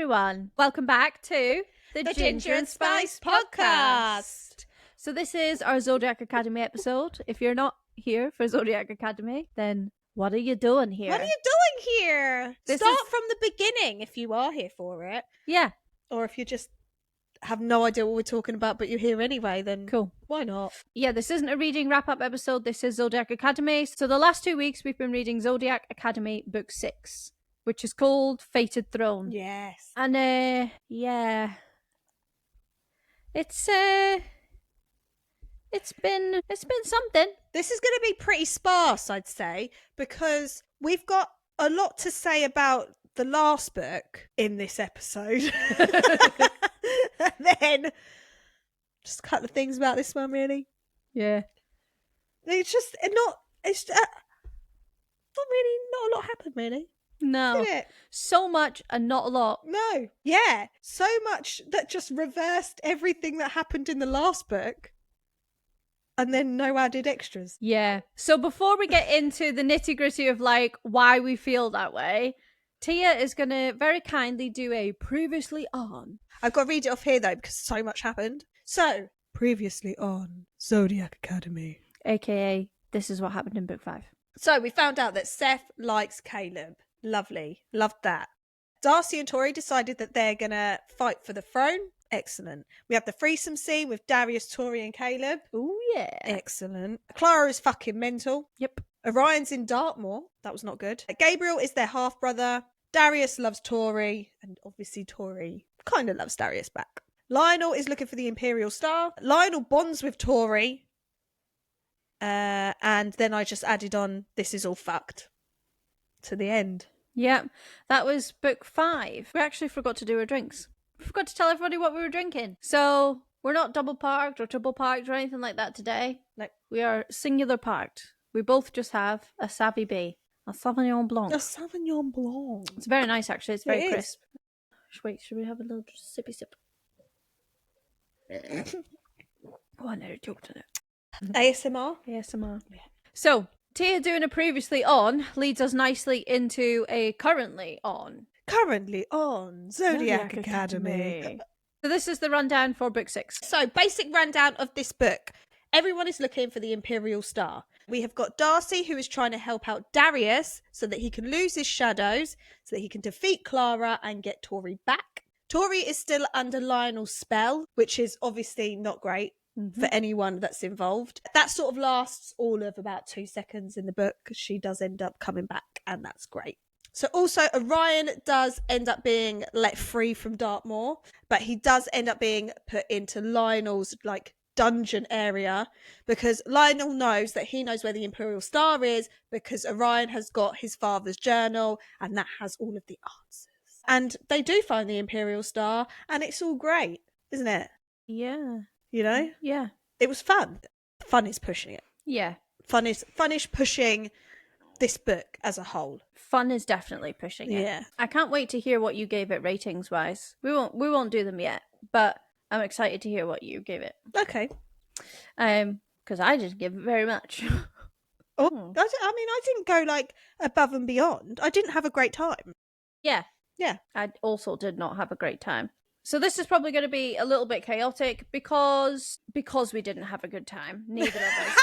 everyone. Welcome back to the Ginger and Spice podcast. So this is our Zodiac Academy episode. If you're not here for Zodiac Academy, then what are you doing here? What are you doing here? Start from the beginning if you are here for it. Yeah. Or if you just have no idea what we're talking about, but you're here anyway, then cool. Why not? Yeah, this isn't a reading wrap-up episode. This is Zodiac Academy. So the last 2 weeks we've been reading Zodiac Academy Book 6, which is called Fated Throne. Yes. And, yeah. It's been something. This is going to be pretty sparse, I'd say, because we've got a lot to say about the last book in this episode. And then just a couple of things about this one, really. Yeah. It's not a lot happened, really. No. Did it? So much and not a lot. No. Yeah. So much that just reversed everything that happened in the last book. And then no added extras. Yeah. So before we get into the nitty-gritty of like why we feel that way, Tia is going to very kindly do a previously on. I've got to read it off here though because so much happened. So, previously on Zodiac Academy. AKA, this is what happened in book 5. So we found out that Seth likes Caleb. Lovely. Loved that. Darcy and Tori decided that they're going to fight for the throne. Excellent. We have the threesome scene with Darius, Tori and Caleb. Oh yeah. Excellent. Clara is fucking mental. Yep. Orion's in Dartmoor. That was not good. Gabriel is their half-brother. Darius loves Tori. And obviously Tori kind of loves Darius back. Lionel is looking for the Imperial Star. Lionel bonds with Tori. And then I just added on, this is all fucked. To the end. Yeah. That was book 5. We actually forgot to do our drinks. We forgot to tell everybody what we were drinking. So we're not double parked or triple parked or anything like that today. No. We are singular parked. We both just have a Savvy Bay. A Sauvignon Blanc. A Sauvignon Blanc. It's very nice, actually. It's very It is. crisp. Wait, should we have a little sippy sip? Oh, I never joked on it. ASMR? ASMR. Yeah. So, Tia doing a previously on leads us nicely into a currently on. Currently on Zodiac Academy. So this is the rundown for book 6. So, basic rundown of this book. Everyone is looking for the Imperial Star. We have got Darcy, who is trying to help out Darius so that he can lose his shadows, so that he can defeat Clara and get Tori back. Tori is still under Lionel's spell, which is obviously not great for anyone that's involved. That sort of lasts all of about 2 seconds in the book. She does end up coming back, and that's great. So also Orion does end up being let free from Dartmoor, but he does end up being put into Lionel's dungeon area because Lionel knows that he knows where the Imperial Star is because Orion has got his father's journal and that has all of the answers. And they do find the Imperial Star and it's all great, isn't it? Yeah. You know? Yeah. It was fun. Fun is pushing it. Yeah. Fun is pushing this book as a whole. Fun is definitely pushing it. Yeah. I can't wait to hear what you gave it ratings wise. We won't do them yet, but I'm excited to hear what you gave it. Okay. Because I didn't give it very much. I didn't go above and beyond. I didn't have a great time. Yeah. Yeah. I also did not have a great time. So this is probably going to be a little bit chaotic because we didn't have a good time. Neither of us.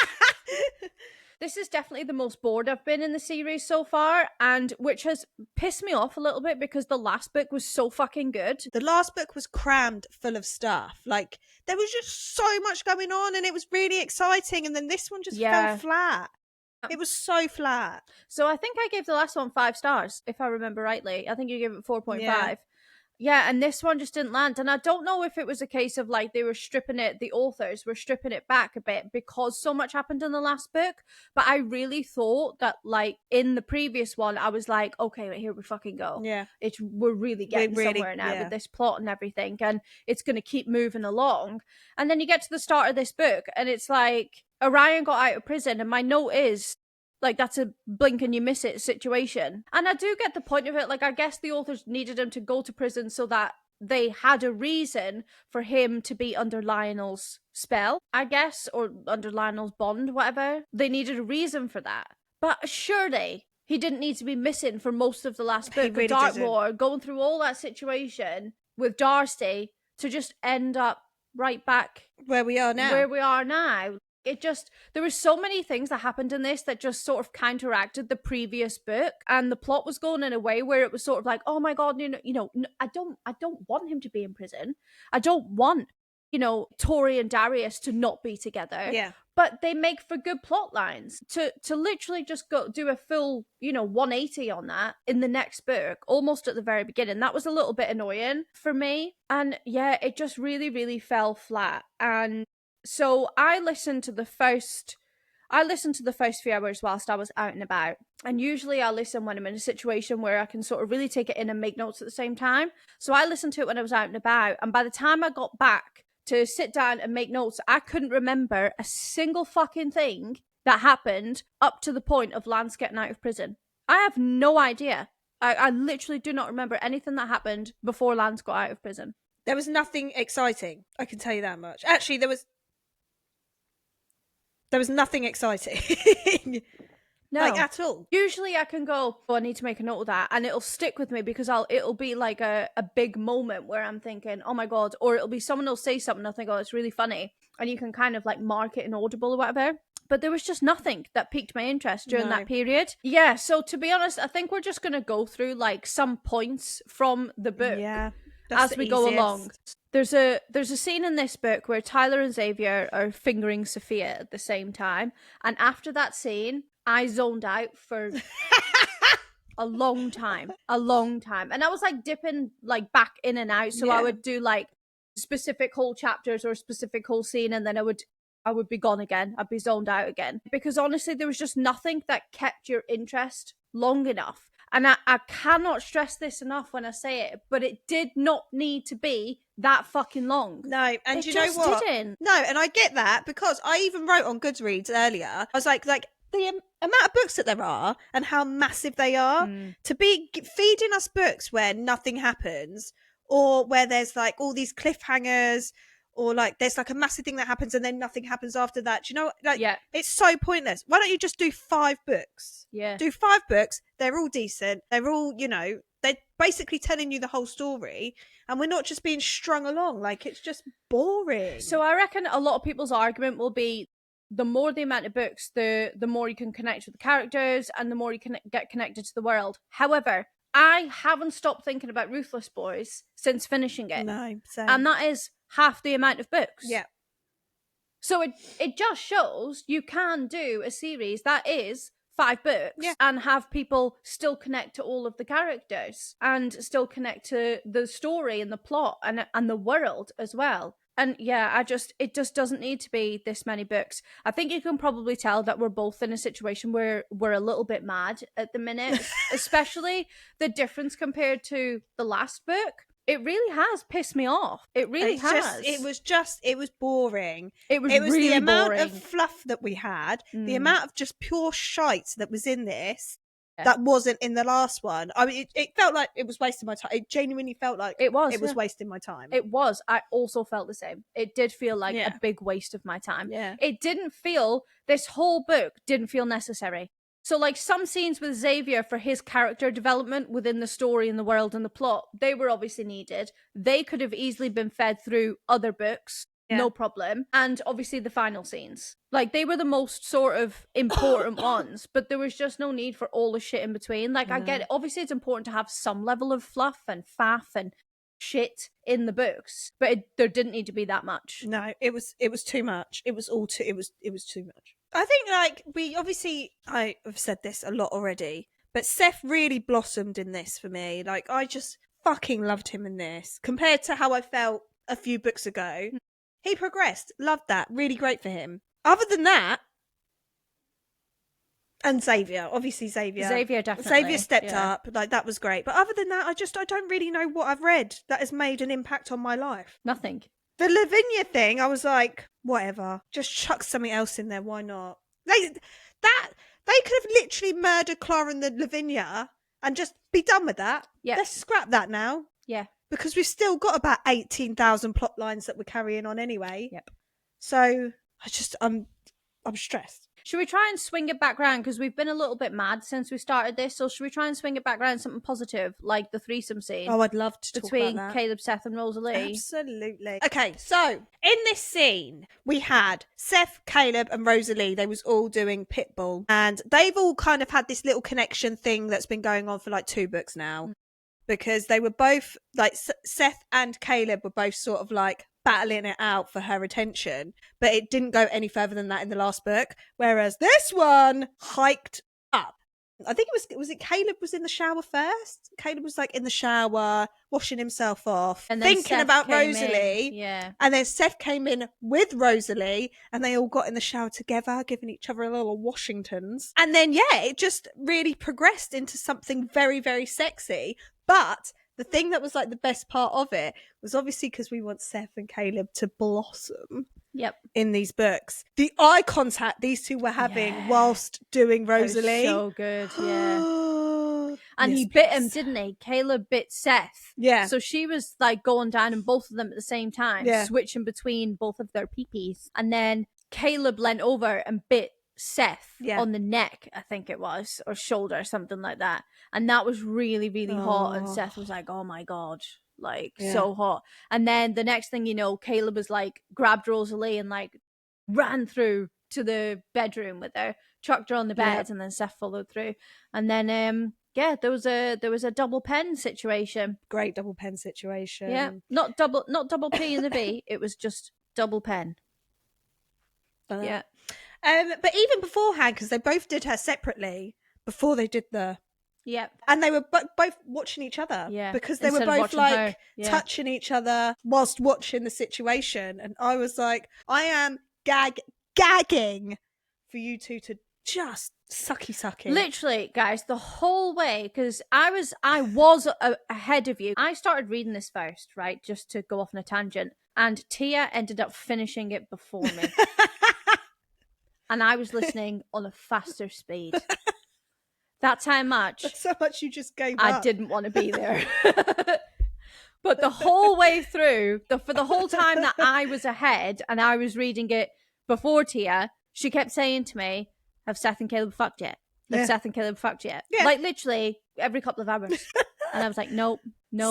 This is definitely the most bored I've been in the series so far, and which has pissed me off a little bit because the last book was so fucking good. The last book was crammed full of stuff. There was just so much going on and it was really exciting, and then this one just fell flat. It was so flat. So I think I gave the last one 5 stars, if I remember rightly. I think you gave it 4.5. Yeah, and this one just didn't land. And I don't know if it was a case of they were the authors were stripping it back a bit because so much happened in the last book. But I really thought that in the previous one, I was like, okay, here we fucking go. Yeah. We're really getting somewhere now with this plot and everything. And it's going to keep moving along. And then you get to the start of this book and it's like, Orion got out of prison and my note is, that's a blink and you miss it situation. And I do get the point of it. I guess the authors needed him to go to prison so that they had a reason for him to be under Lionel's spell, I guess, or under Lionel's bond, whatever. They needed a reason for that. But surely He didn't need to be missing for most of the last book really of Dartmoor, going through all that situation with Darcy to just end up right back where we are now. There were so many things that happened in this that just sort of counteracted the previous book, and the plot was going in a way where it was sort of like, oh my god, I don't want him to be in prison. I don't want, Tori and Darius to not be together. Yeah. But they make for good plot lines to literally just go do a full, 180 on that in the next book, almost at the very beginning. That was a little bit annoying for me. And yeah, it just really, really fell flat. And so I listened to the first few hours whilst I was out and about. And usually I listen when I'm in a situation where I can sort of really take it in and make notes at the same time. So I listened to it when I was out and about. And by the time I got back to sit down and make notes, I couldn't remember a single fucking thing that happened up to the point of Lance getting out of prison. I have no idea. I literally do not remember anything that happened before Lance got out of prison. There was nothing exciting. I can tell you that much. Actually, there was nothing exciting. No. Like, at all. Usually I can go, I need to make a note of that, and it'll stick with me because it'll be like a big moment where I'm thinking, oh my god, or it'll be someone will say something, I'll think, oh, it's really funny, and you can kind of like mark it in Audible or whatever. But there was just nothing that piqued my interest during that period. Yeah, so to be honest, I think we're just going to go through like some points from the book as we go along. There's a scene in this book where Tyler and Xavier are fingering Sophia at the same time, and after that scene, I zoned out for a long time. And I was like dipping like back in and out. So I would do like specific whole chapters or a specific whole scene, and then I would be gone again. I'd be zoned out again. Because honestly, there was just nothing that kept your interest long enough. And I cannot stress this enough when I say it, but it did not need to be that fucking long. No, and you know what? Didn't. No, and I get that, because I even wrote on Goodreads earlier, I was like the amount of books that there are and how massive they are, to be feeding us books where nothing happens, or where there's like all these cliffhangers, or like there's like a massive thing that happens and then nothing happens after that. Do you know, like, it's so pointless. Why don't you just do 5 books? Yeah. Do 5 books. They're all decent. They're all, they're basically telling you the whole story, and we're not just being strung along. Like, it's just boring. So I reckon a lot of people's argument will be the more the amount of books, the more you can connect with the characters and the more you can get connected to the world. However, I haven't stopped thinking about Ruthless Boys since finishing it. No, same. And that is half the amount of books. Yeah. So it just shows you can do a series that is 5 books and have people still connect to all of the characters and still connect to the story and the plot and the world as well. And yeah, it just doesn't need to be this many books. I think you can probably tell that we're both in a situation where we're a little bit mad at the minute, especially the difference compared to the last book. It really has pissed me off. It really has. It was boring. It was the really amount boring. of fluff that we had, the amount of just pure shite that was in this, that wasn't in the last one. I mean, it felt like it was wasting my time. It genuinely felt like it was wasting my time. It was. I also felt the same. It did feel like a big waste of my time. Yeah. It didn't feel, this whole book didn't feel necessary. So like some scenes with Xavier for his character development within the story and the world and the plot, they were obviously needed. They could have easily been fed through other books. No problem. And obviously the final scenes. Like, they were the most sort of important ones, but there was just no need for all the shit in between. Like, I get it. Obviously, it's important to have some level of fluff and faff and shit in the books, but there didn't need to be that much. No, it was too much. It was too much. I think, like, I have said this a lot already, but Seth really blossomed in this for me. Like, I just fucking loved him in this compared to how I felt a few books ago. He progressed. Loved that. Really great for him. Other than that, and Xavier. Obviously, Xavier. Xavier, definitely. Xavier stepped up. Like, that was great. But other than that, I don't really know what I've read that has made an impact on my life. Nothing. The Lavinia thing, I was like, whatever. Just chuck something else in there. Why not? They could have literally murdered Clara and the Lavinia and just be done with that. Yeah. Let's scrap that now. Yeah. Because we've still got about 18,000 plot lines that we're carrying on anyway. Yep. So I'm stressed. Should we try and swing it back around? Because we've been a little bit mad since we started this. So should we try and swing it back around something positive, like the threesome scene? Oh, I'd love to talk between about that. Caleb, Seth, and Rosalie. Absolutely. Okay, so in this scene, we had Seth, Caleb, and Rosalie. They was all doing Pitbull, and they've all kind of had this little connection thing that's been going on for like 2 books now, because they were both like Seth and Caleb were both sort of like battling it out for her attention, but it didn't go any further than that in the last book, whereas this one hiked up. I think it was Caleb was in the shower first. Caleb was like in the shower washing himself off, and thinking Seth about Rosalie. Yeah, and then Seth came in with Rosalie, and they all got in the shower together, giving each other a little Washingtons. And then it just really progressed into something very, very sexy. But the thing that was like the best part of it was obviously because we want Seth and Caleb to blossom. Yep. In these books, the eye contact these two were having whilst doing Rosalie, so good. Yeah. And he bit him, didn't he? Caleb bit Seth. Yeah. So she was like going down on both of them at the same time, switching between both of their peepees. And then Caleb leant over and bit Seth on the neck, I think it was, or shoulder, something like that. And that was really, really hot. And Seth was like, oh my God. Like so hot. And then the next thing you know, Caleb was like grabbed Rosalie and like ran through to the bedroom with her, chucked her on the bed, and then Seth followed through. And then there was a double pen situation. Great double pen situation. Yeah. Not double P in the V, it was just double pen. Yeah. But even beforehand, because they both did her separately before they did the and they were both watching each other, because they were both like touching each other whilst watching the situation. And I was like, I am gagging for you two to just sucky. Literally, guys, the whole way, because I was ahead of you. I started reading this first, right, just to go off on a tangent, and Tia ended up finishing it before me. And I was listening on a faster speed. That's how much. That's how much you just gave up. I didn't want to be there. But the whole way through, for the whole time that I was ahead and I was reading it before Tia, she kept saying to me, have Seth and Caleb fucked yet? Have Seth and Caleb fucked yet? Yeah. Like literally every couple of hours. And I was like, nope.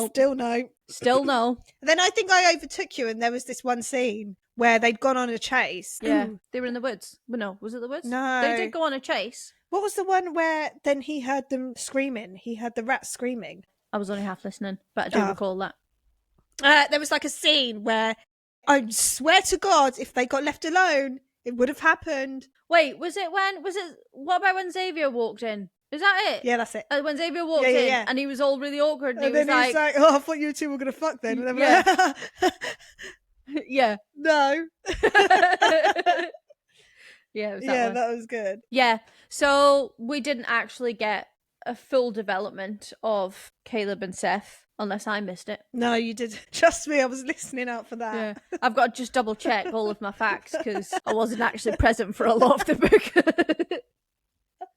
Still no. And then I think I overtook you, and there was this one scene where they'd gone on a chase. Yeah. They were in the woods. Well, no, was it the woods? No. They did go on a chase. What was the one where then he heard them screaming? He heard the rats screaming. I was only half listening, but I do recall that. There was like a scene where I swear to God, if they got left alone, it would have happened. Wait, what about when Xavier walked in? Is that it? Yeah, that's it. When Xavier walked in and he was all really awkward and he was like, oh, I thought you two were going to fuck then. And like, yeah. No. Yeah, it was that one. That was good. Yeah, so we didn't actually get a full development of Caleb and Seth, unless I missed it. No, you did. Trust me, I was listening out for that. Yeah. I've got to just double check all of my facts because I wasn't actually present for a lot of the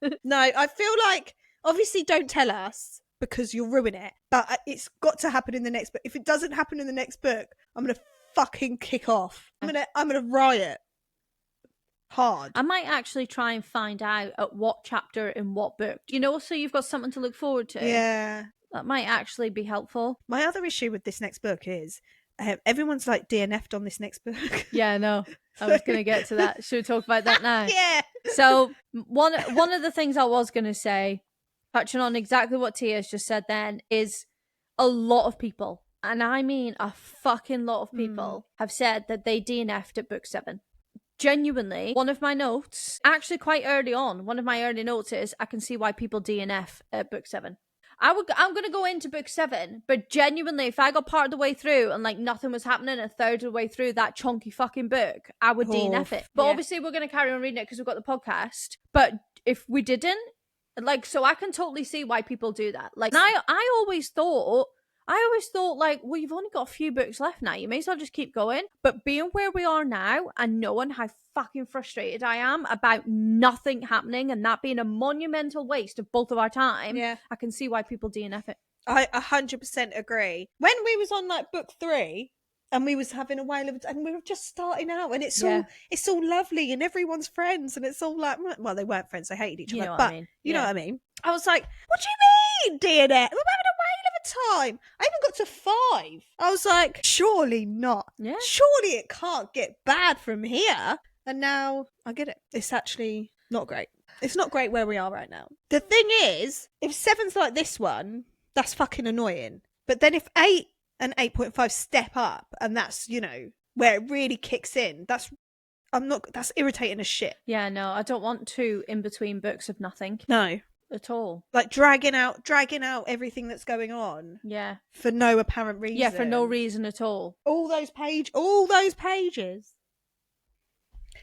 book. No, I feel like, obviously don't tell us because you'll ruin it, but it's got to happen in the next book. If it doesn't happen in the next book, I'm going to fucking kick off. I'm going to riot. Hard. I might actually try and find out at what chapter in what book. So you've got something to look forward to. Yeah. That might actually be helpful. My other issue with this next book is everyone's like DNF'd on this next book. Yeah, no. I was going to get to that. Should we talk about that now? Yeah. So one of the things I was going to say, touching on exactly what Tia's just said then, is a lot of people, and I mean a fucking lot of people, have said that they DNF'd at book 7. Genuinely, one of my notes, actually quite early on, one of my early notes is, I can see why people DNF at book 7. I'm going to go into book 7, but genuinely, if I got part of the way through and like nothing was happening a third of the way through that chunky fucking book, I would DNF it. But obviously we're going to carry on reading it because we've got the podcast. But if we didn't, so I can totally see why people do that. Like, and I always thought, like, well, you've only got a few books left now. You may as well just keep going. But being where we are now and knowing how fucking frustrated I am about nothing happening and that being a monumental waste of both of our time, I can see why people DNF it. I 100% agree. When we was on like book 3, and we was having a whale of, and we were just starting out, and it's all lovely, and everyone's friends, and it's all like, well, they weren't friends, they hated each other, but you know what I mean. I was like, what do you mean, dear? We're having a whale of a time. I even got to 5. I was like, surely not. Yeah. Surely it can't get bad from here. And now I get it. It's actually not great. It's not great where we are right now. The thing is, if 7's like this one, that's fucking annoying. But then if 8 and 8.5 step up, and that's, you know, where it really kicks in, that's irritating as shit. Yeah, no, I don't want 2 in between books of nothing. No. At all. Like dragging out everything that's going on. Yeah. For no apparent reason. Yeah, for no reason at all. All those pages.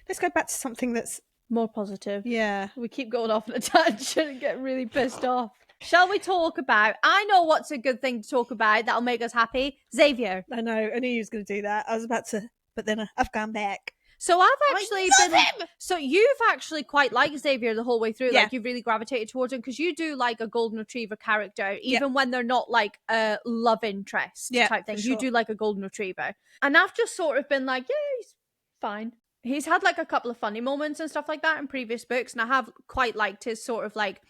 Let's go back to something that's more positive. Yeah. We keep going off on a tangent and get really pissed off. Shall we talk about, I know what's a good thing to talk about that'll make us happy. Xavier. I know, I knew you was going to do that. I was about to, but then I've gone back. So So you've actually quite liked Xavier the whole way through. Like you've really gravitated towards him because you do like a golden retriever character, even when they're not like a love interest type thing. Sure. You do like a golden retriever. And I've just sort of been like, yeah, he's fine. He's had like a couple of funny moments and stuff like that in previous books, and I have quite liked his sort of like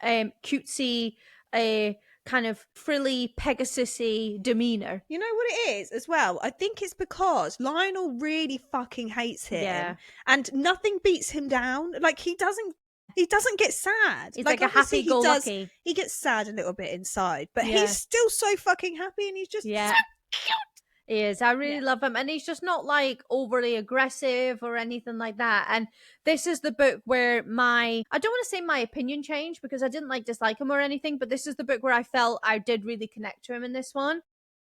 cutesy, kind of frilly, Pegasus-y demeanour. You know what it is as well? I think it's because Lionel really fucking hates him. Yeah. And nothing beats him down. Like he doesn't get sad. He's like a happy-go-lucky. He gets sad a little bit inside, but he's still so fucking happy, and he's just so cute. He is. I really love him. And he's just not like overly aggressive or anything like that. And this is the book where I don't want to say my opinion changed because I didn't like dislike him or anything, but this is the book where I felt I did really connect to him in this one.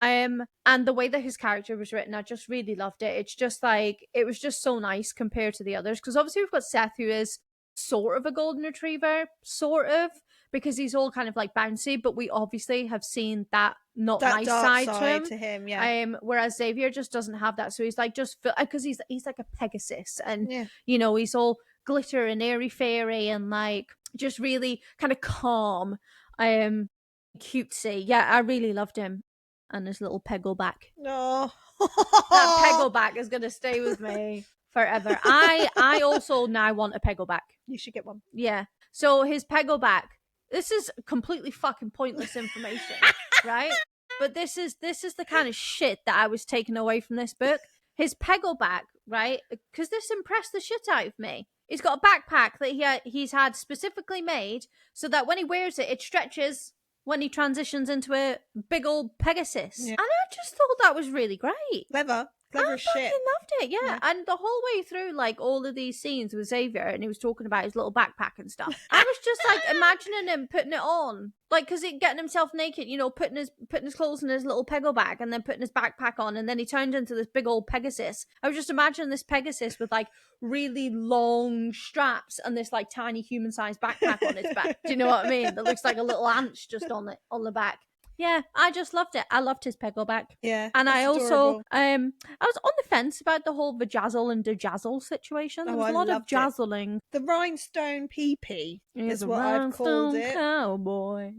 And the way that his character was written, I just really loved it. It's just like, it was just so nice compared to the others. Because obviously we've got Seth, who is sort of a golden retriever, sort of, because he's all kind of like bouncy, but we obviously have seen that nice side to him. Whereas Xavier just doesn't have that, so he's like just because he's like a Pegasus, and you know, he's all glitter and airy fairy and like just really kind of calm, cutesy. Yeah, I really loved him, and his little peggleback. No, that peggleback is gonna stay with me forever. I also now want a peggleback. You should get one. Yeah. So his peggleback. This is completely fucking pointless information, right? But this is the kind of shit that I was taking away from this book. His peggleback, right? Because this impressed the shit out of me. He's got a backpack that he's had specifically made so that when he wears it, it stretches when he transitions into a big old Pegasus. Yeah. And I just thought that was really great. Clever as shit. I loved it, yeah. And the whole way through, like, all of these scenes with Xavier, and he was talking about his little backpack and stuff, I was just, like, imagining him putting it on. Like, because he's getting himself naked, you know, putting his clothes in his little peggle bag, and then putting his backpack on, and then he turned into this big old Pegasus. I was just imagining this Pegasus with, like, really long straps and this, like, tiny human-sized backpack on its back. Do you know what I mean? That looks like a little ant just on the back. Yeah, I just loved it. I loved his peggleback. Yeah, and I also, I was on the fence about the whole vajazzle and dejazzle situation. There was a lot of jazzling. The rhinestone pee-pee is what I've called it. Cowboy.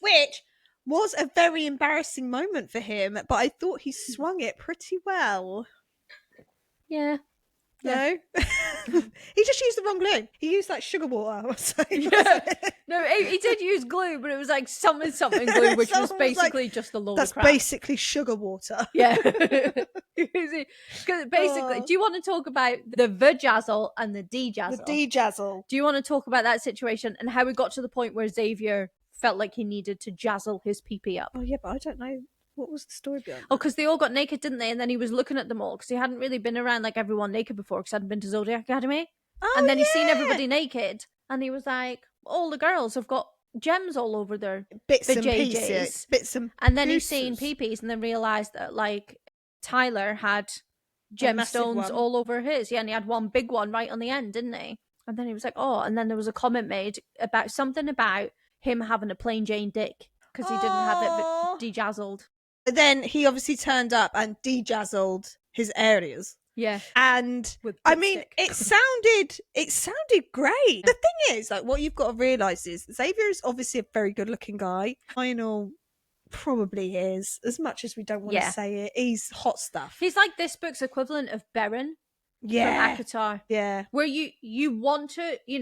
Which was a very embarrassing moment for him, but I thought he swung it pretty well. Yeah. No, he just used the wrong glue. He used like sugar water. No, he did use glue, but it was like something glue, which was basically like, just a load of crap. That's basically sugar water. Yeah. Because basically, do you want to talk about the vajazzle and the dejazzle? The dejazzle. Do you want to talk about that situation and how we got to the point where Xavier felt like he needed to jazzle his pee-pee up? Oh yeah, but I don't know. What was the story behind that? Oh, because they all got naked, didn't they? And then he was looking at them all because he hadn't really been around like everyone naked before because he hadn't been to Zodiac Academy. Oh, and then he's seen everybody naked and he was like, all the girls have got gems all over their bits and pieces. And then he's seen pee-pees and then realised that like Tyler had gemstones all over his. Yeah, and he had one big one right on the end, didn't he? And then he was like, oh, and then there was a comment made about something about him having a plain Jane dick because he didn't have it dejazzled. Then he obviously turned up and dejazzled his areas. Yeah. And I mean, it sounded great. The thing is, like, what you've got to realise is Xavier is obviously a very good looking guy. Lionel probably is. As much as we don't want to say it, he's hot stuff. He's like this book's equivalent of Beren from ACOTAR. Yeah. Where you want to, you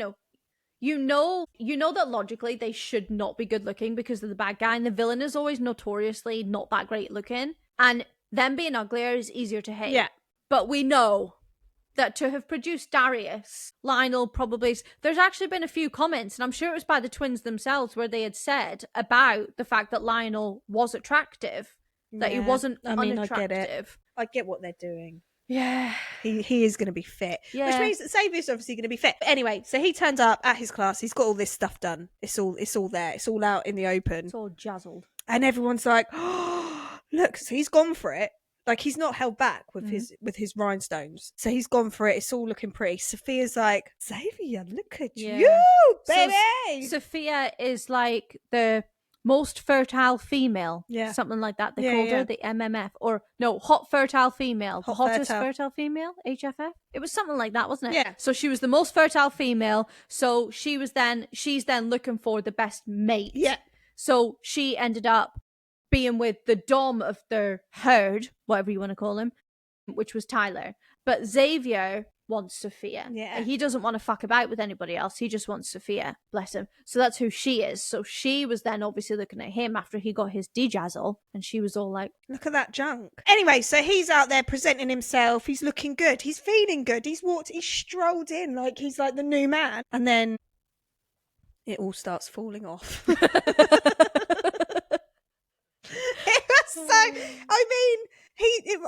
know that logically they should not be good looking because of the bad guy, and the villain is always notoriously not that great looking. And them being uglier is easier to hate. Yeah. But we know that to have produced Darius, Lionel probably... There's actually been a few comments, and I'm sure it was by the twins themselves, where they had said about the fact that Lionel was attractive, that he wasn't unattractive. I get what they're doing. Yeah. He is going to be fit. Yeah. Which means that Xavier's obviously going to be fit. But anyway, so he turns up at his class. He's got all this stuff done. It's all there. It's all out in the open. It's all jazzled. And everyone's like, oh, look, so he's gone for it. Like, he's not held back with his rhinestones. So he's gone for it. It's all looking pretty. Sophia's like, Xavier, look at you, baby. So Sophia is like the most fertile female. Yeah. Something like that. They called her the MMF. Or, no, hot fertile female. The hottest fertile female? HFF? It was something like that, wasn't it? Yeah. So she was the most fertile female. So she's then looking for the best mate. Yeah. So she ended up being with the dom of their herd, whatever you want to call him, which was Tyler. But Xavier wants Sophia. Yeah. He doesn't want to fuck about with anybody else. He just wants Sophia. Bless him. So that's who she is. So she was then obviously looking at him after he got his dejazzle, and she was all like, look at that junk. Anyway, so he's out there presenting himself. He's looking good. He's feeling good. He strolled in like he's like the new man. And then it all starts falling off. So, I mean,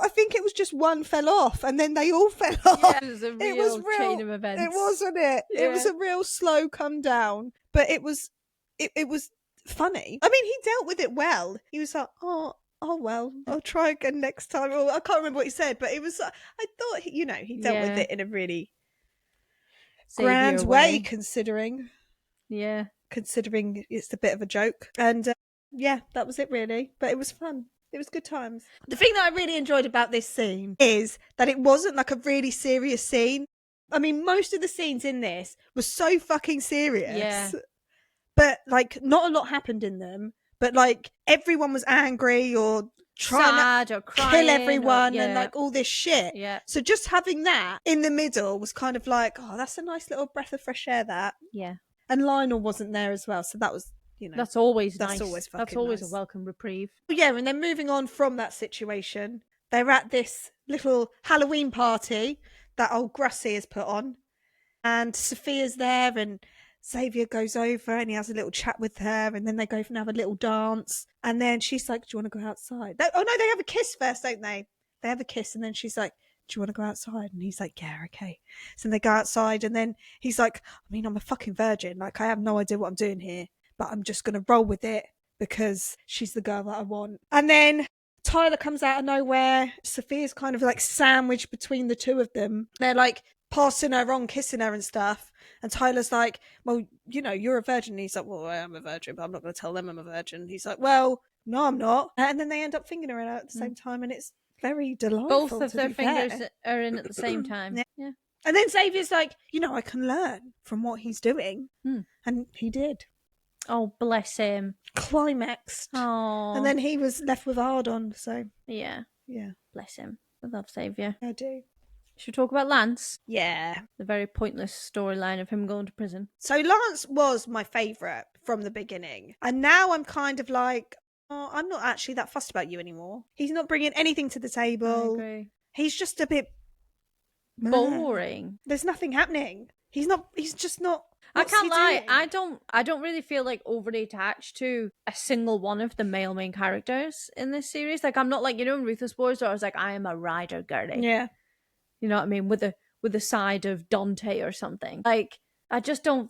I think it was just one fell off, and then they all fell off. Yeah, it was a real chain of events. It wasn't it? Yeah. It was a real slow come down, but it was funny. I mean, he dealt with it well. He was like, oh well, I'll try again next time. Or I can't remember what he said, but it was. I thought he dealt with it in a really grand way, considering it's a bit of a joke, and that was it really. But it was fun. It was good times. The thing that I really enjoyed about this scene is that it wasn't like a really serious scene. I mean, most of the scenes in this were so fucking serious. Yeah. But, like, not a lot happened in them. But, like, everyone was angry or trying to kill everyone and, like, all this shit. Yeah. So just having that in the middle was kind of like, oh, that's a nice little breath of fresh air, that. Yeah. And Lionel wasn't there as well. So that was... that's always nice. That's always a welcome reprieve. Yeah, and then moving on from that situation, they're at this little Halloween party that old Grussie has put on, and Sophia's there, and Xavier goes over and he has a little chat with her, and then they go and have a little dance, and then she's like, do you want to go outside? They have a kiss first, don't they? They have a kiss, and then she's like, do you want to go outside? And he's like, yeah, okay. So they go outside, and then he's like, I mean, I'm a fucking virgin. Like, I have no idea what I'm doing here, but I'm just going to roll with it because she's the girl that I want. And then Tyler comes out of nowhere. Sophia's kind of like sandwiched between the two of them. They're like passing her on, kissing her and stuff. And Tyler's like, well, you're a virgin. And he's like, well, I am a virgin, but I'm not going to tell them I'm a virgin. He's like, well, no, I'm not. And then they end up fingering her at the same time. And it's very delightful. Both of their fingers are in at the same time. Yeah. And then Xavier's like, I can learn from what he's doing. And he did. Oh, bless him. Climaxed. Oh. And then he was left with a hard-on, so... Yeah. Yeah. Bless him. I love Xavier. I do. Should we talk about Lance? Yeah. The very pointless storyline of him going to prison. So Lance was my favourite from the beginning. And now I'm kind of like, oh, I'm not actually that fussed about you anymore. He's not bringing anything to the table. I agree. He's just a bit... boring. There's nothing happening. He's just not... I can't lie, I don't really feel like overly attached to a single one of the male main characters in this series. Like, I'm not like, in Ruthless Boys where I was like, I am a rider girly. Yeah. You know what I mean? With a side of Dante or something. Like, I don't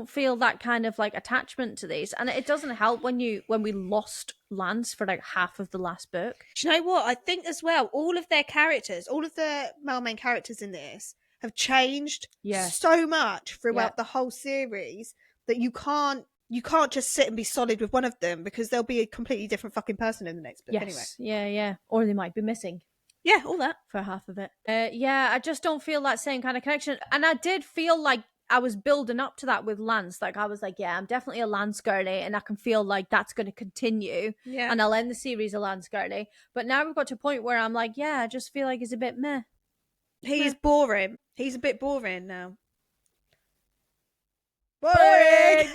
feel that kind of like attachment to these. And it doesn't help when we lost Lance for like half of the last book. Do you know what? I think as well, all of their characters, all of the male main characters in this have changed so much throughout the whole series that you can't just sit and be solid with one of them because they'll be a completely different fucking person in the next book anyway. Yeah. Or they might be missing. Yeah, all that. For half of it. I just don't feel that same kind of connection. And I did feel like I was building up to that with Lance. Like, I was like, yeah, I'm definitely a Lance girly, and I can feel like that's going to continue. Yeah. And I'll end the series a Lance girly. But now we've got to a point where I'm like, yeah, I just feel like he's a bit meh. He's boring. He's a bit boring now. Boring!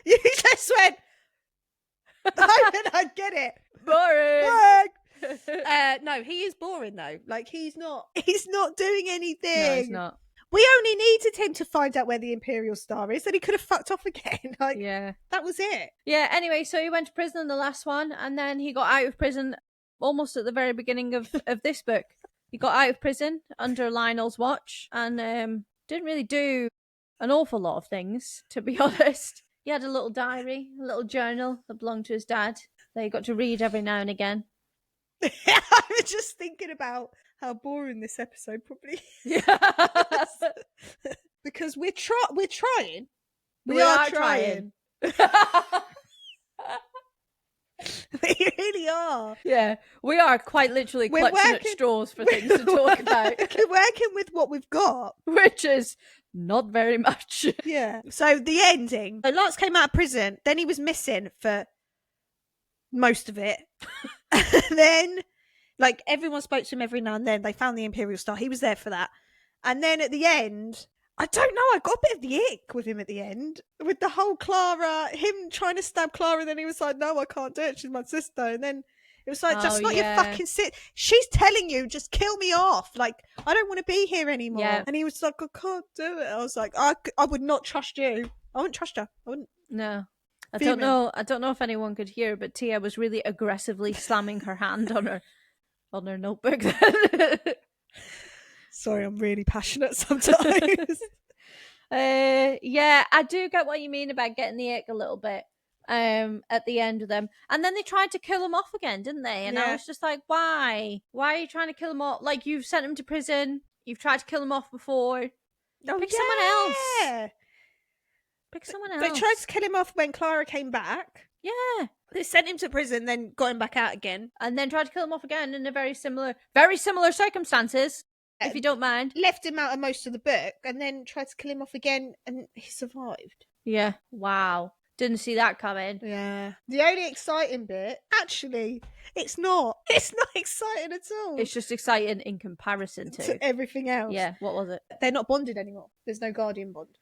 You just went, how did I get it? Boring! No, he is boring though. Like, he's not doing anything. No, he's not. We only needed him to find out where the Imperial Star is, and he could have fucked off again. Like, yeah, that was it. Yeah, anyway, so he went to prison in the last one, and then he got out of prison almost at the very beginning of this book. He got out of prison under Lionel's watch, and didn't really do an awful lot of things, to be honest. He had a little diary, a little journal that belonged to his dad that he got to read every now and again. I was just thinking about how boring this episode probably is. Because we're trying. We are trying. We really are. Yeah, we are quite literally clutching at straws for things to talk about. We're working with what we've got. Which is not very much. Yeah. So the ending. So Lance came out of prison. Then he was missing for most of it. And then, like, everyone spoke to him every now and then. They found the Imperial Star. He was there for that. And then at the end, I don't know, I got a bit of the ick with him at the end. With the whole Clara, him trying to stab Clara, and then he was like, no, I can't do it, she's my sister. And then it was like, just not your fucking she's telling you, just kill me off. Like, I don't want to be here anymore. Yeah. And he was like, I can't do it. I was like, I would not trust you. I wouldn't trust her. I wouldn't. No. I don't know if anyone could hear, but Tia was really aggressively slamming her hand on her notebook then. Sorry, I'm really passionate sometimes. Yeah, I do get what you mean about getting the ick a little bit at the end of them. And then they tried to kill him off again, didn't they? And I was just like, why? Why are you trying to kill him off? Like, you've sent him to prison. You've tried to kill him off before. Pick someone else. Pick someone else. They tried to kill him off when Clara came back. Yeah. They sent him to prison, then got him back out again. And then tried to kill him off again in a very similar circumstances. If you don't mind. Left him out of most of the book and then tried to kill him off again, and he survived. Yeah. Wow. Didn't see that coming. Yeah. The only exciting bit, actually, it's not exciting at all. It's just exciting in comparison to everything else. Yeah. What was it? They're not bonded anymore. There's no guardian bond.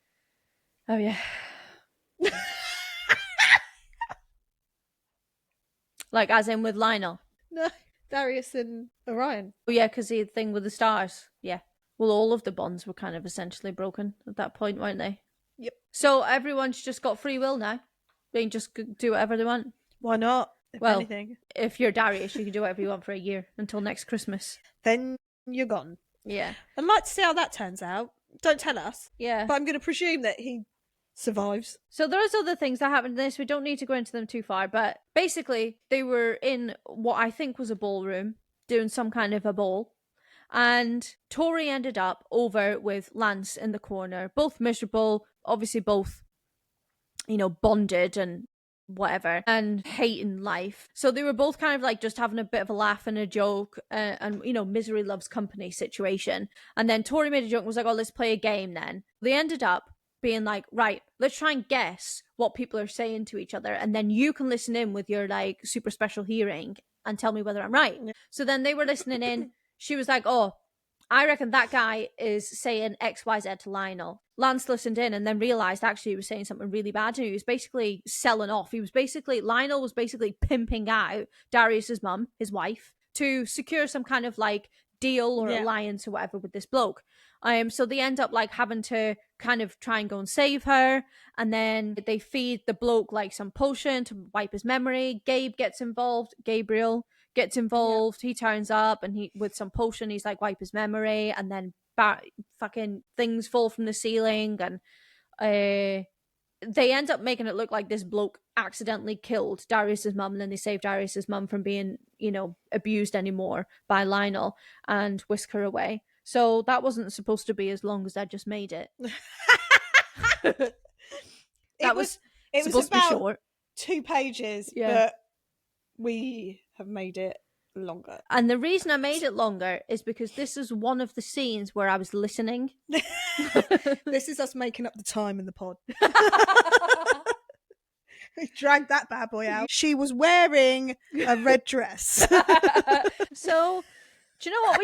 Oh, yeah. Like, as in with Lionel? No. Darius and Orion. Oh, yeah, because the thing with the stars. Yeah. Well, all of the bonds were kind of essentially broken at that point, weren't they? Yep. So everyone's just got free will now. They can just do whatever they want. Why not? If you're Darius, you can do whatever you want for a year until next Christmas. Then you're gone. Yeah. I'd like to see how that turns out. Don't tell us. Yeah. But I'm going to presume that he survives. So there's other things that happened in this. We don't need to go into them too far, but basically they were in what I think was a ballroom doing some kind of a ball, and Tori ended up over with Lance in the corner, both miserable, obviously both, bonded and whatever, and hating life. So they were both kind of like just having a bit of a laugh and a joke, and misery loves company situation. And then Tori made a joke and was like, oh, let's play a game then. They ended up being like, right, let's try and guess what people are saying to each other, and then you can listen in with your like super special hearing and tell me whether I'm right. So then they were listening in. She was like, oh, I reckon that guy is saying XYZ to Lionel. Lance listened in and then realized actually he was saying something really bad, and he was basically selling off. Lionel was basically pimping out Darius's mum, his wife, to secure some kind of like deal or alliance or whatever with this bloke. So they end up like having to kind of try and go and save her, and then they feed the bloke like some potion to wipe his memory. Gabriel gets involved. He turns up and he with some potion, he's like wipe his memory, and then fucking things fall from the ceiling, and they end up making it look like this bloke accidentally killed Darius's mum, and then they save Darius's mum from being abused anymore by Lionel and whisk her away. So that wasn't supposed to be as long as I just made it. It was supposed to be short. 2 pages, but we have made it longer. And the reason I made it longer is because this is one of the scenes where I was listening. This is us making up the time in the pod. We dragged that bad boy out. She was wearing a red dress. So, do you know what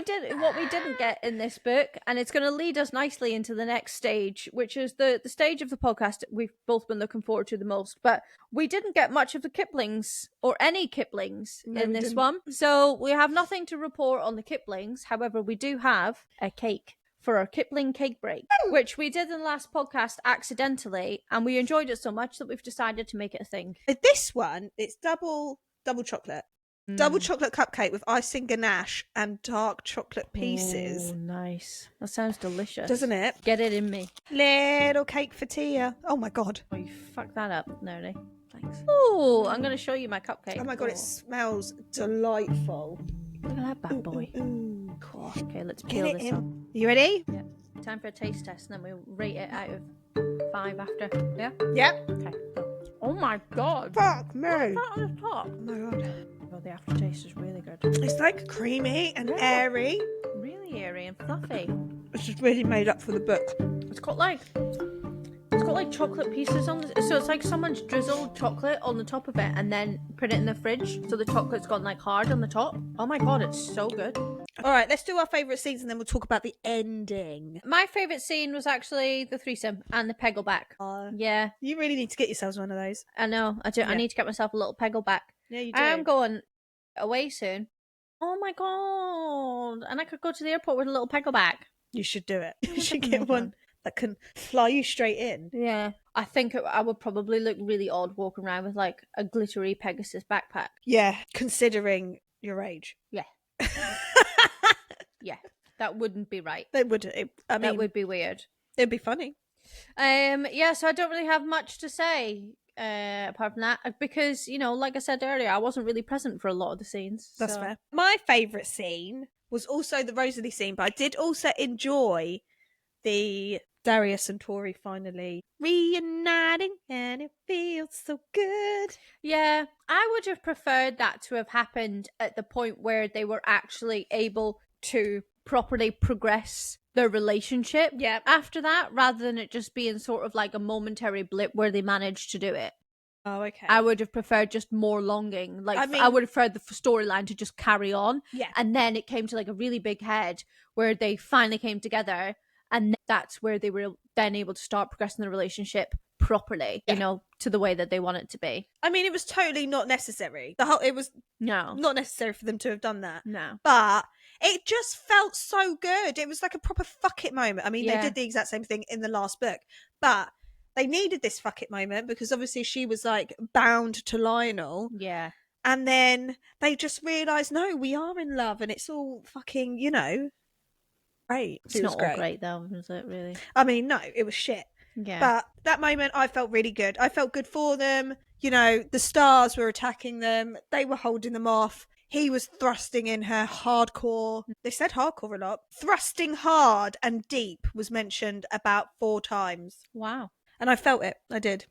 we didn't get in this book? And it's going to lead us nicely into the next stage, which is the stage of the podcast we've both been looking forward to the most. But we didn't get much of the Kiplings or any Kiplings in this one. So we have nothing to report on the Kiplings. However, we do have a cake for our Kipling Cake Break, which we did in the last podcast accidentally, and we enjoyed it so much that we've decided to make it a thing. This one, it's double chocolate. Double chocolate cupcake with icing ganache and dark chocolate pieces. Oh, nice. That sounds delicious. Doesn't it? Get it in me. Little cake for Tia. Oh my God. Oh, you fucked that up, Nerdy. Thanks. Oh, I'm going to show you my cupcake. Oh my God, it smells delightful. Look at that bad boy. Ooh. Okay, let's peel this up. You ready? Yeah. Time for a taste test, and then we'll rate it out of 5 after. Yeah? Yep. Okay, go. Oh my God. Fuck me. What's that on the top? Oh my God. Oh, the aftertaste is really good. It's like creamy and airy. Really airy and fluffy. It's just really made up for the book. It's got like chocolate pieces on it. So it's like someone's drizzled chocolate on the top of it and then put it in the fridge, so the chocolate's gone like hard on the top. Oh my God, it's so good. All right, let's do our favourite scenes and then we'll talk about the ending. My favourite scene was actually the threesome and the peggleback. Yeah. You really need to get yourselves one of those. I know, I do. Yeah. I need to get myself a little peggleback. Yeah, you do. I am going away soon. Oh my God. And I could go to the airport with a little peggleback. You should do it. You should get one that can fly you straight in. Yeah. I think I would probably look really odd walking around with like a glittery Pegasus backpack. Yeah, considering your age. Yeah. Yeah, that wouldn't be right. That would. That would be weird. It'd be funny. Yeah. So I don't really have much to say apart from that, because like I said earlier, I wasn't really present for a lot of the scenes. That's fair. My favourite scene was also the Rosalie scene, but I did also enjoy the Darius and Tori finally reuniting, and it feels so good. Yeah, I would have preferred that to have happened at the point where they were actually able to properly progress their relationship after that, rather than it just being sort of like a momentary blip where they managed to do it. Oh, okay. I would have preferred just more longing. Like, I would have preferred the storyline to just carry on. Yeah. And then it came to like a really big head where they finally came together, and that's where they were then able to start progressing the relationship properly, to the way that they want it to be. I mean, it was totally not necessary. It was not necessary for them to have done that. No. But it just felt so good. It was like a proper fuck it moment. I mean, they did the exact same thing in the last book, but they needed this fuck it moment because obviously she was like bound to Lionel. Yeah. And then they just realised, no, we are in love and it's all fucking, great. It's not all great though, is it really? I mean, no, it was shit. Yeah. But that moment I felt really good. I felt good for them. The stars were attacking them. They were holding them off. He was thrusting in her hardcore. They said hardcore a lot. Thrusting hard and deep was mentioned about 4 times. Wow. And I felt it. I did.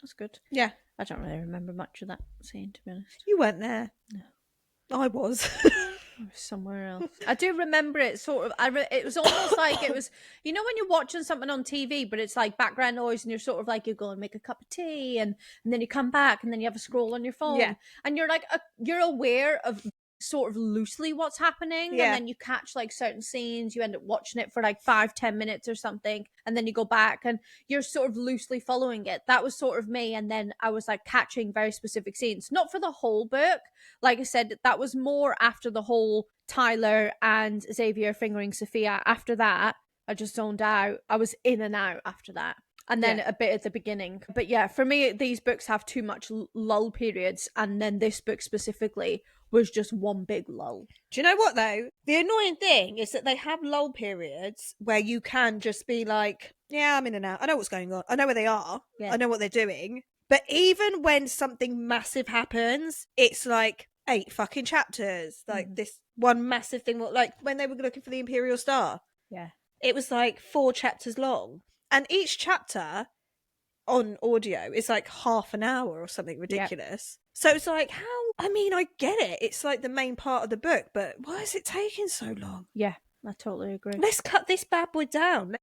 That's good. Yeah. I don't really remember much of that scene, to be honest. You weren't there. No. I was. I was somewhere else. I do remember it sort of. It was almost like it was, when you're watching something on TV, but it's like background noise and you're sort of like, you go and make a cup of tea and then you come back and then you have a scroll on your phone. Yeah. And you're like, you're aware of sort of loosely what's happening. Yeah. And then you catch like certain scenes, you end up watching it for like 5-10 minutes or something. And then you go back and you're sort of loosely following it. That was sort of me. And then I was like catching very specific scenes, not for the whole book. Like I said, that was more after the whole Tyler and Xavier fingering Sophia. After that, I just zoned out. I was in and out after that. And then a bit at the beginning. But yeah, for me, these books have too much lull periods. And then this book specifically was just one big lull. Do you know what, though? The annoying thing is that they have lull periods where you can just be like, yeah, I'm in and out. I know what's going on. I know where they are. Yeah. I know what they're doing. But even when something massive happens, it's like 8 fucking chapters. Like this one massive thing. Like when they were looking for the Imperial Star. Yeah. It was like 4 chapters long. And each chapter on audio is like half an hour or something ridiculous. Yep. So it's like, how I mean, I get it. It's like the main part of the book, but why is it taking so long? Yeah, I totally agree. Let's cut this bad boy down.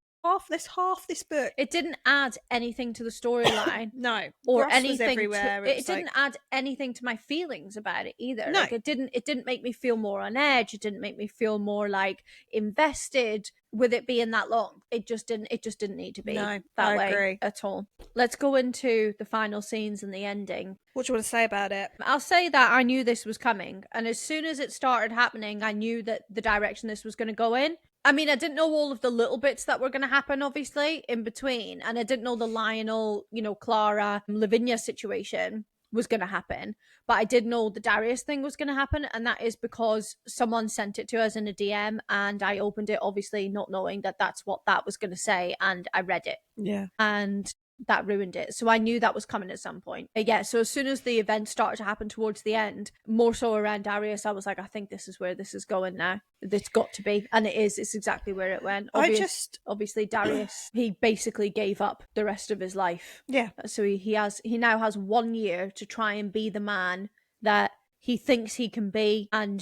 Let's half this book. It didn't add anything to the storyline. No. Or Grass was anything everywhere. it didn't add anything to my feelings about it either. No. Like it didn't make me feel more on edge. It didn't make me feel more like invested with it being that long. It just didn't need to be that way agree. at all. Let's go into the final scenes and the ending. What do you want to say about it? I'll say that I knew this was coming, and as soon as it started happening, I knew that the direction this was going to go in. I mean, I didn't know all of the little bits that were going to happen, obviously, in between. And I didn't know the Lionel, Clara, Lavinia situation was going to happen. But I did know the Darius thing was going to happen. And that is because someone sent it to us in a DM. And I opened it, obviously, not knowing that that's what that was going to say. And I read it. Yeah. And that ruined it. So I knew that was coming at some point. Yeah, so as soon as the events started to happen towards the end, more so around Darius, I was like, I think this is where this is going now. It's got to be. And it is. It's exactly where it went. Obviously Darius, he basically gave up the rest of his life. Yeah. So he now has 1 year to try and be the man that he thinks he can be and,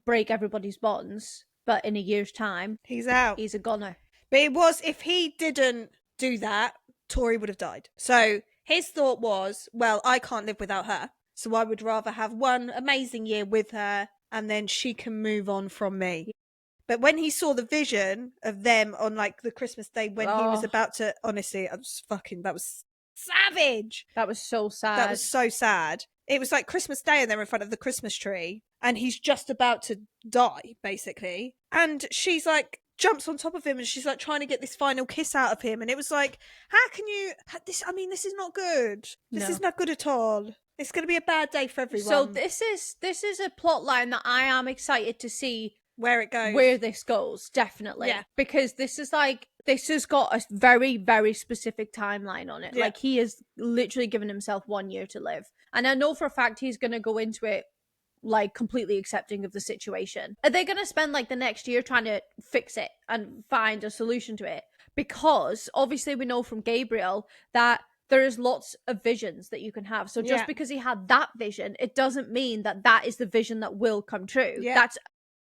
break everybody's bonds. But in a year's time, he's out. He's a goner. But it was, if he didn't do that, Tori would have died. So his thought was, well, I can't live without her. So I would rather have one amazing year with her and then she can move on from me. But when he saw the vision of them on like the Christmas day when he was about to, honestly, that was savage. That was so sad. That was so sad. It was like Christmas Day and they're in front of the Christmas tree and he's just about to die, basically. And she's like, jumps on top of him and she's like trying to get this final kiss out of him, and it was like, how can you this is not good. This is not good at all. It's going to be a bad day for everyone. So this is a plot line that I am excited to see where it goes, where this goes, definitely. Yeah, because this has got a very, very specific timeline on it. Like he has literally given himself 1 year to live, and I know for a fact he's going to go into it like completely accepting of the situation. Are they going to spend like the next year trying to fix it and find a solution to it? Because obviously we know from Gabriel that there is lots of visions that you can have. So just because he had that vision, it doesn't mean that that is the vision that will come true. Yeah. That's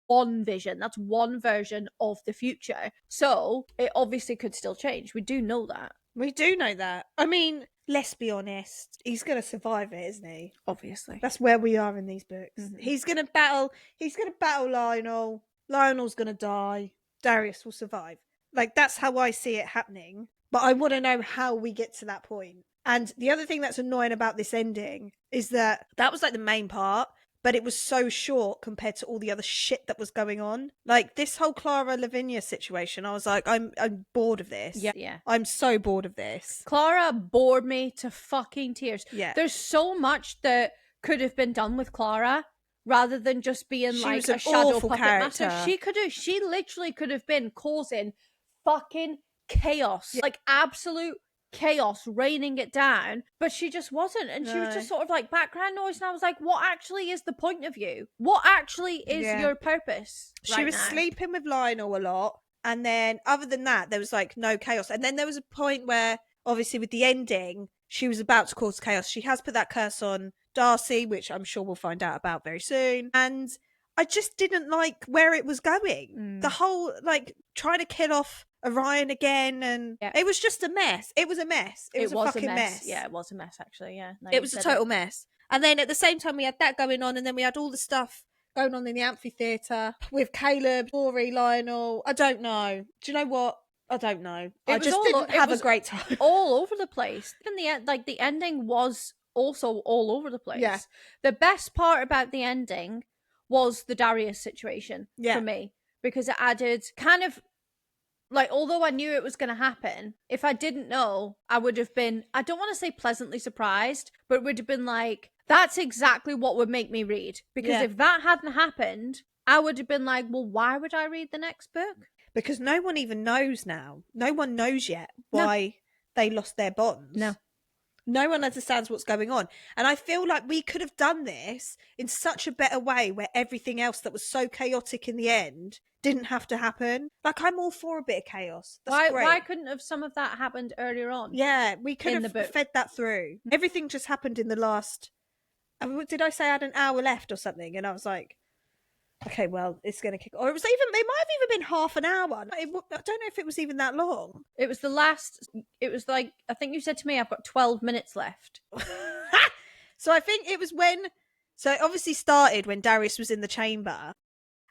one vision. That's one version of the future. So it obviously could still change. We do know that. We do know that. I mean, let's be honest. He's going to survive it, isn't he? Obviously. That's where we are in these books. Mm-hmm. He's going to battle Lionel. Lionel's going to die. Darius will survive. Like, that's how I see it happening. But I want to know how we get to that point. And the other thing that's annoying about this ending is that was like the main part, but it was so short compared to all the other shit that was going on. Like this whole Clara Lavinia situation, I was like, I'm bored of this. Yeah. I'm so bored of this. Clara bored me to fucking tears. Yeah. There's so much that could have been done with Clara rather than just being she like a shadow puppet master. She literally could have been causing fucking chaos. Yeah. Like absolute chaos, raining it down, but she just wasn't, and she was just sort of like background noise, and I was like, what actually is the point of you? What actually is your purpose? She was sleeping with Lionel a lot, and then other than that there was like no chaos. And then there was a point where obviously with the ending she was about to cause chaos. She has put that curse on Darcy, which I'm sure we'll find out about very soon, and I just didn't like where it was going. The whole like trying to kill off Orion again, and it was just a mess. It was a mess. It was a fucking mess. Yeah, it was a mess actually. Yeah, it was a total mess. And then at the same time we had that going on, and then we had all the stuff going on in the amphitheater with Caleb, Tori, Lionel. I don't know. Do you know what? I don't know. I just didn't have a great time. All over the place. In the end, like the ending was also all over the place. Yeah. The best part about the ending was the Darius situation for me, because it added kind of like, although I knew it was going to happen, if I didn't know, I would have been, I don't want to say pleasantly surprised, but it would have been like, that's exactly what would make me read. Because if that hadn't happened, I would have been like, well, why would I read the next book? Because no one even knows now. No one knows yet why they lost their bonds. No one understands what's going on. And I feel like we could have done this in such a better way where everything else that was so chaotic in the end didn't have to happen. Like, I'm all for a bit of chaos. That's great. Why couldn't have some of that happened earlier on? Yeah, we could have fed that through. Everything just happened in the last Did I say I had an hour left or something? And I was like, okay, well, it's going to kick. Or it might have even been half an hour. I don't know if it was even that long. It was like, I think you said to me, I've got 12 minutes left. So I think it was so it obviously started when Darius was in the chamber.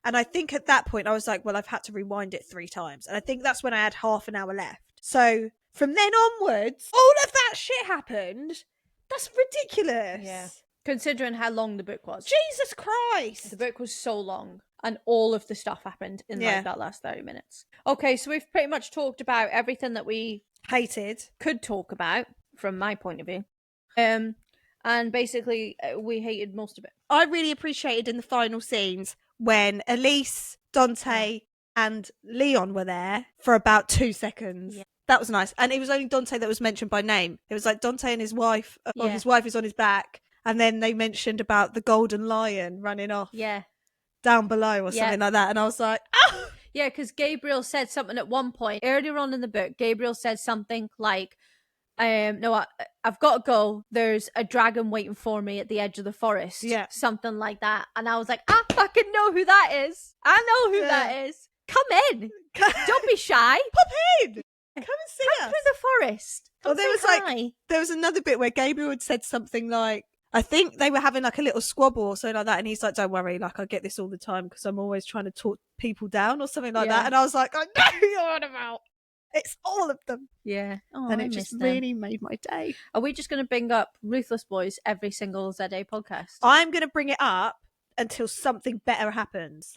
And I think at that point I was like, well, I've had to rewind it 3 times. And I think that's when I had half an hour left. So from then onwards, all of that shit happened. That's ridiculous. Yeah. Considering how long the book was. Jesus Christ. The book was so long. And all of the stuff happened in like that last 30 minutes. Okay, so we've pretty much talked about everything that we could talk about from my point of view. And basically we hated most of it. I really appreciated in the final scenes when Elise, Dante and Leon were there for about 2 seconds. Yeah. That was nice. And it was only Dante that was mentioned by name. It was like Dante and his wife, or his wife is on his back. And then they mentioned about the golden lion running off down below or something like that. And I was like, oh! Yeah, because Gabriel said something at one point. Earlier on in the book, Gabriel said something like, no, I've got to go. There's a dragon waiting for me at the edge of the forest. Yeah. Something like that. And I was like, I fucking know who that is. I know who that is. Come in. Don't be shy. Pop in. Come and see us. Come through the forest. There was another bit where Gabriel had said something like, I think they were having like a little squabble or something like that. And he's like, don't worry, like I get this all the time because I'm always trying to talk people down or something like that. And I was like, I know who you're on about. It's all of them. Yeah. Oh, and it just really made my day. Are we just going to bring up Ruthless Boys every single ZA podcast? I'm going to bring it up until something better happens.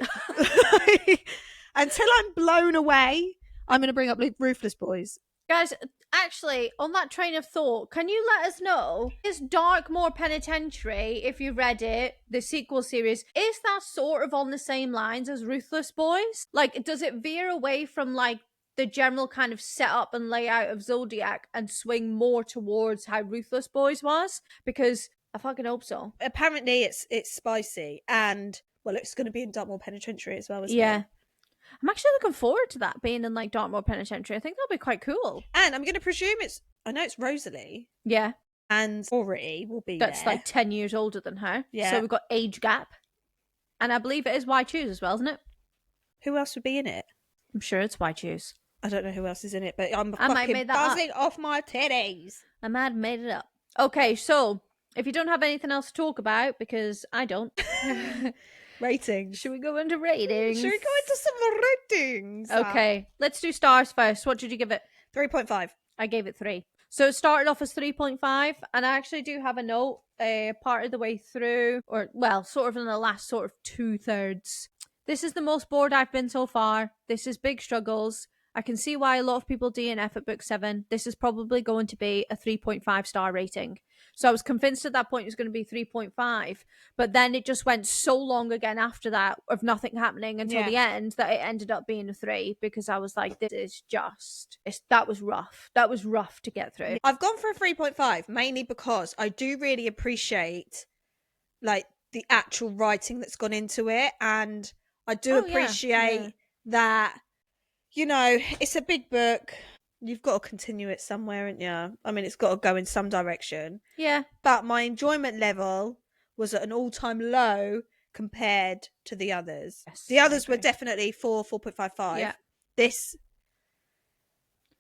Until I'm blown away, I'm going to bring up Ruthless Boys. Guys, actually, on that train of thought, can you let us know, is Darkmoor Penitentiary, if you read it, the sequel series, is that sort of on the same lines as Ruthless Boys? Like, does it veer away from, like, the general kind of setup and layout of Zodiac and swing more towards how Ruthless Boys was? Because I fucking hope so. Apparently it's spicy and, well, it's going to be in Dartmoor Penitentiary as well, isn't it? I'm actually looking forward to that being in like Dartmoor Penitentiary. I think that'll be quite cool. And I'm going to presume I know it's Rosalie. Yeah. And Ori will be That's like 10 years older than her. Yeah. So we've got age gap. And I believe it is Why Choose as well, isn't it? Who else would be in it? I'm sure it's Why Choose. I don't know who else is in it, but I'm fucking buzzing off my titties. I might have made it up. Okay, so if you don't have anything else to talk about, because I don't. Ratings. Should we go into ratings? Should we go into some ratings? Okay, let's do stars first. What did you give it? 3.5. I gave it 3. So it started off as 3.5, and I actually do have a note part of the way through, or, well, sort of in the last sort of 2/3. This is the most bored I've been so far. This is big struggles. I can see why a lot of people DNF at book 7. This is probably going to be a 3.5 star rating. So I was convinced at that point it was going to be 3.5. But then it just went so long again after that of nothing happening until the end that it ended up being a 3, because I was like, this is just... that was rough. That was rough to get through. I've gone for a 3.5 mainly because I do really appreciate like the actual writing that's gone into it. And I do appreciate that... You know, it's a big book. You've got to continue it somewhere, haven't you? I mean, it's got to go in some direction. Yeah. But my enjoyment level was at an all-time low compared to the others. Yes, the others were definitely 4.55. Yeah. This,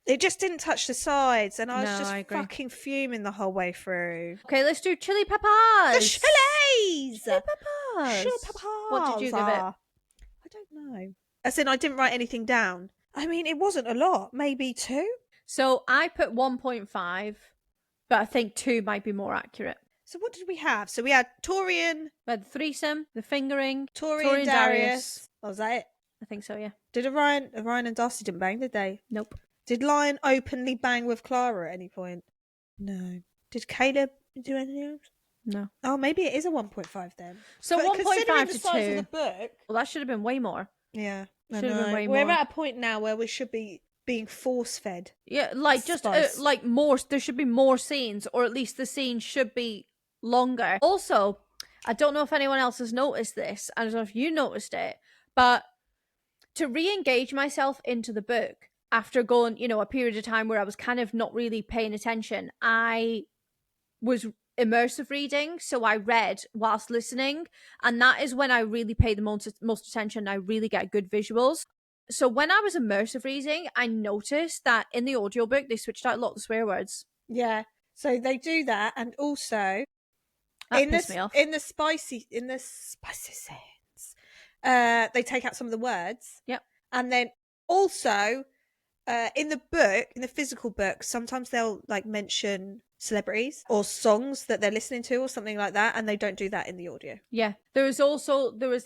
it just didn't touch the sides, and I was just fucking fuming the whole way through. Okay, let's do chili peppers. The chilies! Chili peppers. Chili peppers. What did you give it? I don't know. As in, I didn't write anything down. I mean, it wasn't a lot. Maybe 2? So I put 1.5, but I think 2 might be more accurate. So what did we have? So we had Torian. We had the threesome, the fingering, Torian, Darius. Oh, was that it? I think so, yeah. Did Orion and Darcy didn't bang, did they? Nope. Did Lion openly bang with Clara at any point? No. Did Caleb do anything else? No. Oh, maybe it is a 1.5 then. So 1.5 to 2. Considering the size of the book. Well, that should have been way more. Yeah. Should have been way more. We're at a point now where we should be being force-fed. Yeah, like just like more. There should be more scenes, or at least the scenes should be longer. Also, I don't know if anyone else has noticed this. I don't know if you noticed it, but to re-engage myself into the book after going, a period of time where I was kind of not really paying attention, I was immersive reading, so I read whilst listening, and that is when I really pay the most attention. I really get good visuals. So when I was immersive reading, I noticed that in the audiobook they switched out a lot of the swear words. Yeah, so they do that, and also that pissed me off. in the spicy scenes, they take out some of the words. Yep. And then also in the book, in the physical book, sometimes they'll like mention celebrities or songs that they're listening to or something like that, and they don't do that in the audio. Yeah, there was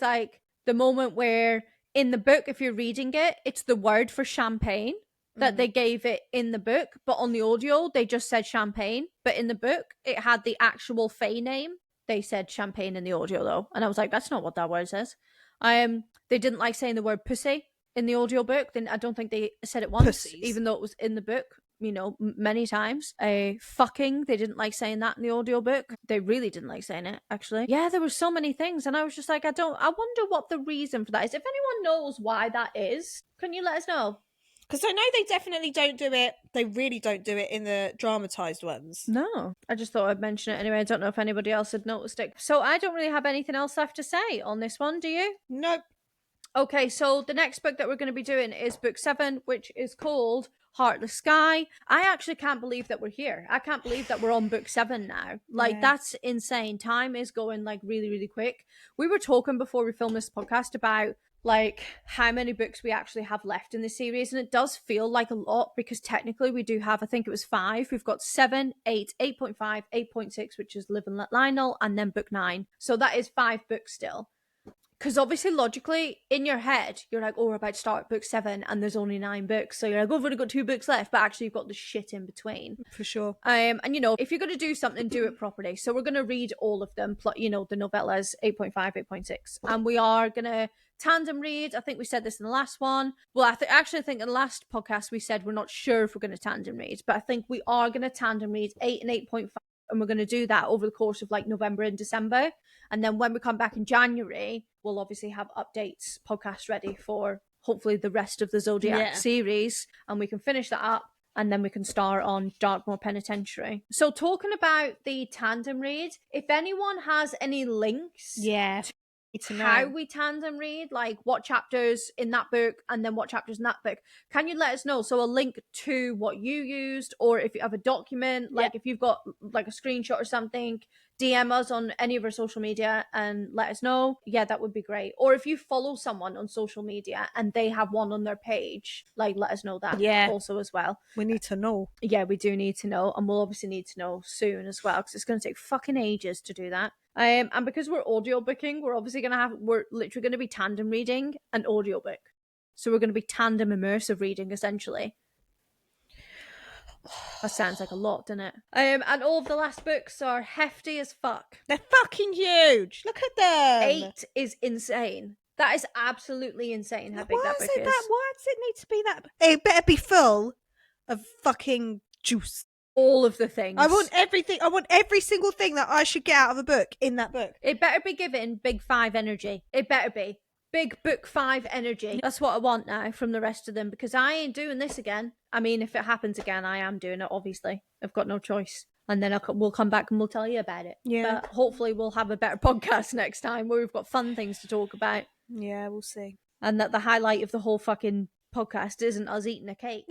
like the moment where in the book, if you're reading it, it's the word for champagne that they gave it in the book, but on the audio they just said champagne, but in the book it had the actual Fae name. They said champagne in the audio though, and I was like, that's not what that word says. They didn't like saying the word pussy in the audiobook. Then I don't think they said it once. Pussies. Even though it was in the book, you know, many times. Fucking, they didn't like saying that in the audiobook. They really didn't like saying it, actually. Yeah, there were so many things, and I was just like, I wonder what the reason for that is. If anyone knows why that is, can you let us know? Because I know they definitely don't do it. They really don't do it in the dramatized ones. No. I just thought I'd mention it anyway. I don't know if anybody else had noticed it. So I don't really have anything else left to say on this one, do you? Nope. Okay, so the next book that we're going to be doing is book 7, which is called Heartless Sky. I actually can't believe that we're here. I can't believe that we're on book 7 now. Like, that's insane. Time is going, like, really, really quick. We were talking before we filmed this podcast about, like, how many books we actually have left in the series, and it does feel like a lot because technically we do have, I think it was 5. We've got 7, 8, 8.5, 8.6, which is Live and Let Lionel, and then book 9. So that is 5 books still. Because obviously, logically, in your head, you're like, oh, we're about to start book 7 and there's only 9 books. So you're like, oh, we've only got 2 books left, but actually you've got the shit in between. For sure. And, you know, if you're going to do something, do it properly. So we're going to read all of them, you know, the novellas, 8.5, 8.6. And we are going to tandem read. I think we said this in the last one. Well, I actually think in the last podcast we said we're not sure if we're going to tandem read, but I think we are going to tandem read 8 and 8.5. And we're going to do that over the course of like November and December. And then when we come back in January, we'll obviously have updates, podcasts ready for hopefully the rest of the Zodiac series. And we can finish that up. And then we can start on Darkmoor Penitentiary. So talking about the tandem read, if anyone has any links to how we tandem read, like what chapters in that book and then what chapters in that book, can you let us know? So a link to what you used, or if you have a document, like if you've got like a screenshot or something, DM us on any of our social media and let us know. Yeah, that would be great. Or if you follow someone on social media and they have one on their page, like let us know that also as well. We need to know. Yeah, we do need to know, and we'll obviously need to know soon as well, because it's going to take fucking ages to do that. And because we're audiobooking, we're literally going to be tandem reading an audiobook. So we're going to be tandem immersive reading, essentially. That sounds like a lot, doesn't it? And all of the last books are hefty as fuck. They're fucking huge. Look at them. 8 is insane. That is absolutely insane how big that book is. Why does it need to be that? It better be full of fucking juice. All of the things. I want everything. I want every single thing that I should get out of a book in that book. It better be given big 5 energy. It better be. Big book 5 energy. That's what I want now from the rest of them, because I ain't doing this again. I mean, if it happens again, I am doing it, obviously. I've got no choice. And then we'll come back and we'll tell you about it. Yeah. But hopefully we'll have a better podcast next time where we've got fun things to talk about. Yeah, we'll see. And that the highlight of the whole fucking podcast isn't us eating a cake.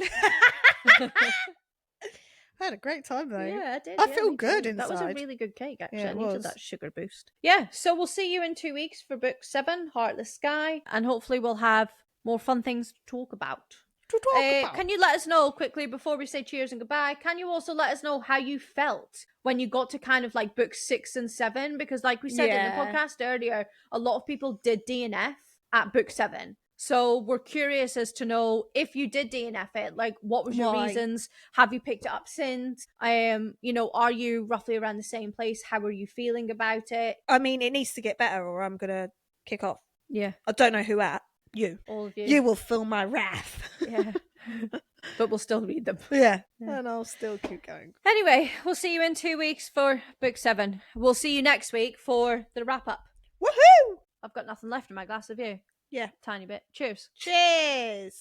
I had a great time though. Yeah, I did. I feel good inside. That was a really good cake, actually. Yeah, I needed that sugar boost. Yeah, so we'll see you in 2 weeks for book 7, Heartless Sky, and hopefully we'll have more fun things to talk about. Can you let us know quickly before we say cheers and goodbye? Can you also let us know how you felt when you got to kind of like book 6 and 7? Because like we said in the podcast earlier, a lot of people did DNF at book 7. So we're curious as to know if you did DNF it, like what was your reasons? Have you picked it up since? You know, are you roughly around the same place? How are you feeling about it? I mean, it needs to get better or I'm going to kick off. Yeah. I don't know who at. You. All of you. You will feel my wrath. Yeah. But we'll still read them. Yeah. And I'll still keep going. Anyway, we'll see you in 2 weeks for book 7. We'll see you next week for the wrap up. Woohoo! I've got nothing left in my glass of you. Yeah. Tiny bit. Cheers. Cheers.